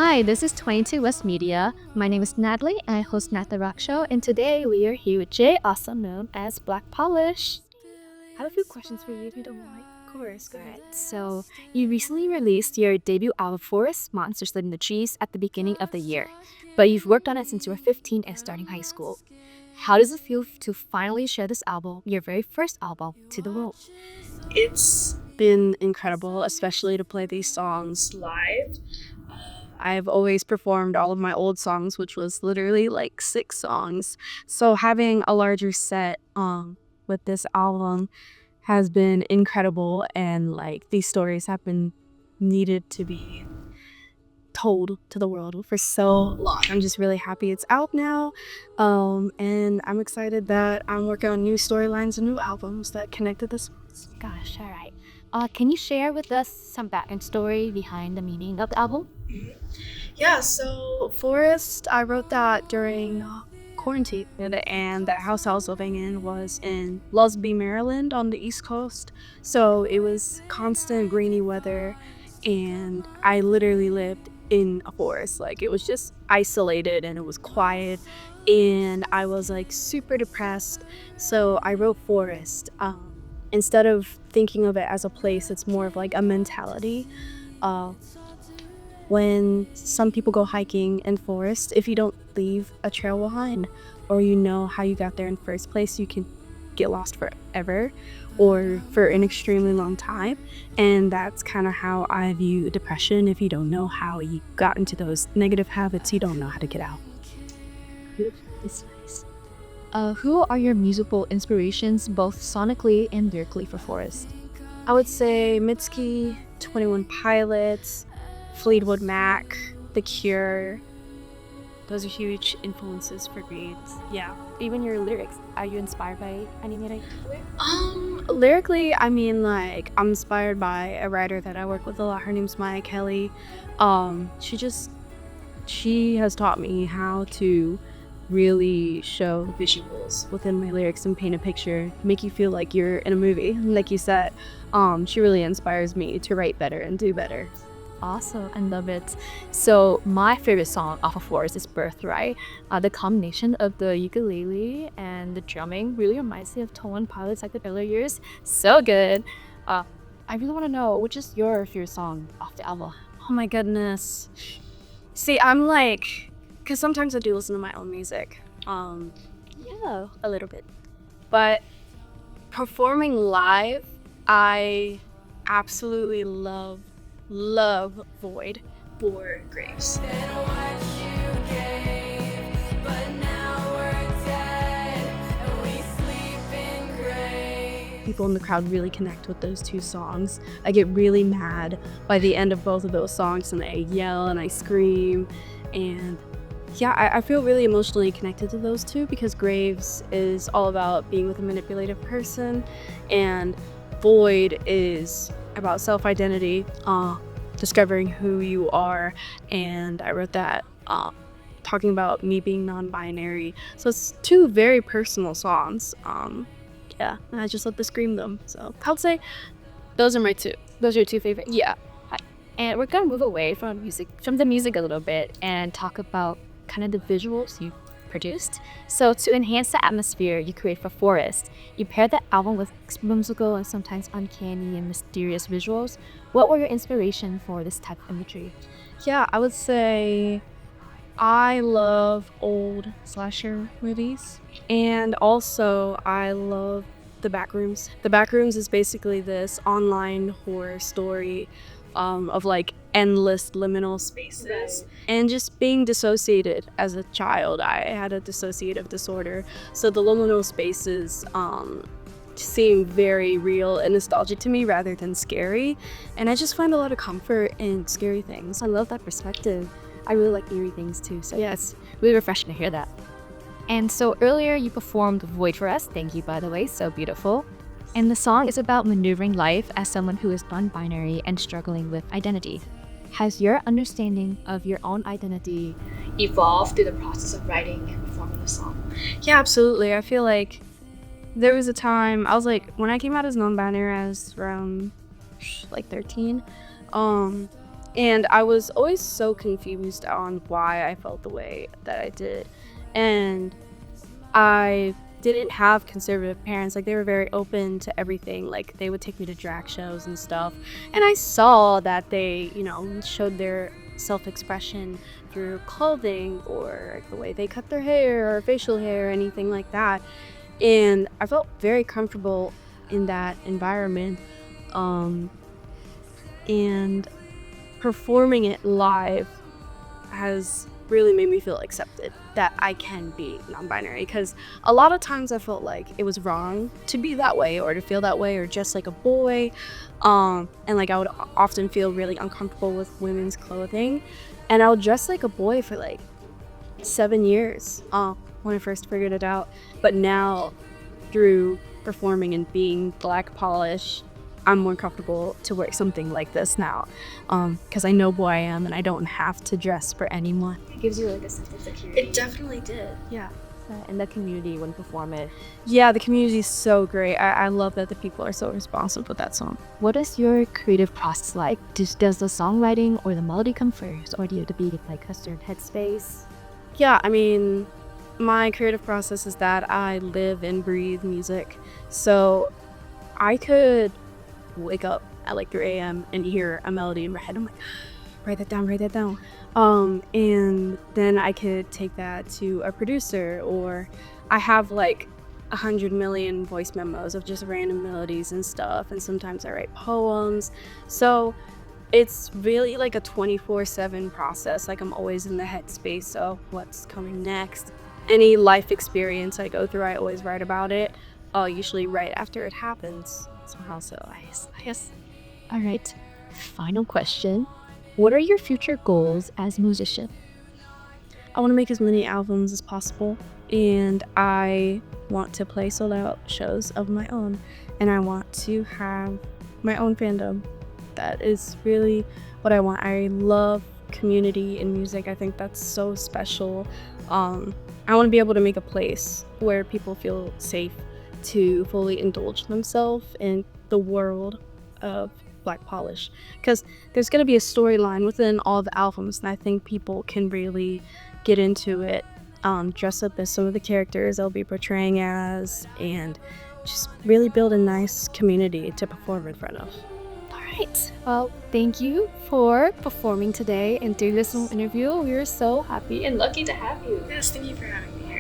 Hi, this is 22 West Media. My name is Natalie, and I host Nat the Rock Show, and today we are here with Jay, also known as Black Polish. I have a few questions for you if you don't mind. Of course, go ahead. So, you recently released your debut album Forest, Monsters Live in the Trees, at the beginning of the year, but you've worked on it since you were 15 and starting high school. How does it feel to finally share this album, your very first album, to the world? It's been incredible, especially to play these songs live. I've always performed all of my old songs, which was literally like 6 songs. So having a larger set with this album has been incredible, and like these stories have been needed to be told to the world for so long. I'm just really happy it's out now, and I'm excited that I'm working on new storylines and new albums that connect to this. Gosh, all right. Can you share with us some background story behind the meaning of the album? Yeah, so Forest, I wrote that during quarantine, and the house I was living in was in Lusby, Maryland on the East Coast. So it was constant grainy weather, and I literally lived in a forest. Like, it was just isolated and it was quiet, and I was like super depressed. So I wrote Forest. Instead of thinking of it as a place, it's more of like a mentality. Uh, when some people go hiking in forest, if you don't leave a trail behind, or you know how you got there in the first place, you can get lost forever or for an extremely long time. And that's kind of how I view depression. If you don't know how you got into those negative habits, you don't know how to get out. It's nice. Who are your musical inspirations, both sonically and lyrically, for Forest? I would say Mitski, 21 Pilots, Fleetwood Mac, The Cure. Those are huge influences for me. Yeah. Even your lyrics, are you inspired by any lyric? Lyrically, I mean, like, I'm inspired by a writer that I work with a lot. Her name's Maya Kelly. She has taught me how to really show visuals within my lyrics and paint a picture, make you feel like you're in a movie. Like you said, she really inspires me to write better and do better. Awesome, I love it. So my favorite song off of Forest is Birthright. The combination of the ukulele and the drumming really reminds me of 21 Pilots like the earlier years. So good. I really want to know, which is your favorite song off the album? Oh my goodness. See, I'm like, because sometimes I do listen to my own music. Yeah, a little bit. But performing live, I absolutely love Void for Graves. People in the crowd really connect with those two songs. I get really mad by the end of both of those songs, and I yell and I scream, and yeah, I feel really emotionally connected to those two, because Graves is all about being with a manipulative person, and Void is about self-identity, discovering who you are. And I wrote that talking about me being non-binary. So it's two very personal songs. Yeah, and I just love to scream them. So I would say those are my two. Those are your two favorite? Yeah. And we're gonna move away from the music a little bit and talk about kind of the visuals you produced. So to enhance the atmosphere you create for Forest, you paired the album with whimsical and sometimes uncanny and mysterious visuals. What were your inspiration for this type of imagery? Yeah, I would say I love old slasher movies, and also I love The Backrooms. The Backrooms is basically this online horror story of like endless liminal spaces, and just being dissociated as a child. I had a dissociative disorder, so the liminal spaces seem very real and nostalgic to me rather than scary, and I just find a lot of comfort in scary things. I love that perspective. I really like eerie things too, so yeah, it's really refreshing to hear that. And so earlier you performed Void for us. Thank you, by the way, so beautiful. And the song is about maneuvering life as someone who is non-binary and struggling with identity. Has your understanding of your own identity evolved through the process of writing and performing the song? Yeah, absolutely. I feel like there was a time, I was like, when I came out as non-binary, I was around like 13. And I was always so confused on why I felt the way that I did. And I didn't have conservative parents. Like, they were very open to everything. Like, they would take me to drag shows and stuff. And I saw that they, showed their self-expression through clothing or the way they cut their hair or facial hair or anything like that. And I felt very comfortable in that environment. And performing it live has really made me feel accepted that I can be non-binary, because a lot of times I felt like it was wrong to be that way or to feel that way or just like a boy, and like I would often feel really uncomfortable with women's clothing, and I would dress like a boy for like 7 years when I first figured it out. But now, through performing and being Black Polish, I'm more comfortable to wear something like this now, because I know who I am and I don't have to dress for anyone. It gives you like a sense of security. It definitely did, yeah. In the community when performing. Yeah, the community is so great. I love that the people are so responsive with that song. What is your creative process like? Does the songwriting or the melody come first, or do you have to be like a certain headspace? Yeah, I mean, my creative process is that I live and breathe music. So I could wake up at like 3 a.m. and hear a melody in my head. I'm like, write that down. And then I could take that to a producer, or I have like 100 million voice memos of just random melodies and stuff. And sometimes I write poems. So it's really like a 24/7 process. Like, I'm always in the headspace of what's coming next. Any life experience I go through, I always write about it. Usually right after it happens. So I guess. All right. Final question. What are your future goals as a musician? I want to make as many albums as possible, and I want to play sold out shows of my own, and I want to have my own fandom. That is really what I want. I love community in music. I think that's so special. I want to be able to make a place where people feel safe to fully indulge themselves in the world of Black Polish, because there's going to be a storyline within all the albums, and I think people can really get into it, dress up as some of the characters they'll be portraying as, and just really build a nice community to perform in front of. All right. Well, thank you for performing today and doing this little interview. We are so happy and lucky to have you. Yes, thank you for having me.